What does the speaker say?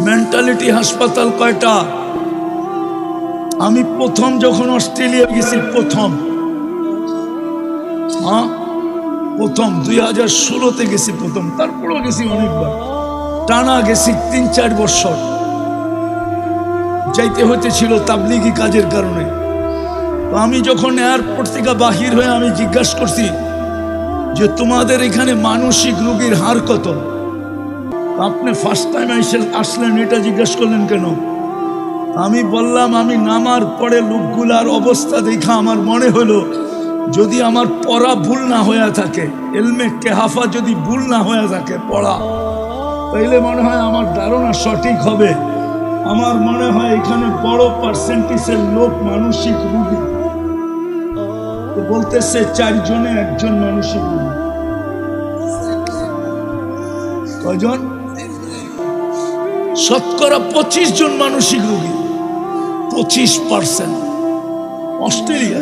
Mentality হাসপাতাল কয়টা? আমি প্রথম যখন অস্ট্রেলিয়া গেছি, প্রথম 2016-তে গেছি প্রথম, তারপরও গেছি অনেকবার, টানা গেছি 3-4 বছর। যাইতে হইতেছিল তাবলিগি কাজের কারণে। তো আমি যখন এয়ারপোর্ট থেকে বাহির হয়ে আমি জিজ্ঞাসা করছি যে তোমাদের এখানে মানসিক রোগীর হার কত? আপনি ফার্স্ট টাইম আসলেন, এটা জিজ্ঞাসা করলেন কেন? আমি বললাম আমি নামার পরে লোকগুলার অবস্থা দেখা আমার মনে হলো যদি আমার পড়া ভুল না হয়ে থাকে, এলমে কেহাফা যদি ভুল না হয়ে থাকে পড়া, তাইলে মনে হয় আমার ধারণা সঠিক হবে। আমার মনে হয় এখানে বড় পার্সেন্টেজের লোক মানসিক রোগী। তো বলতেছে 4 জনে 1 জন মানসিক রোগী। কয়জন? শতকরা 25 জন মানসিক রোগী, 25%। অস্ট্রেলিয়া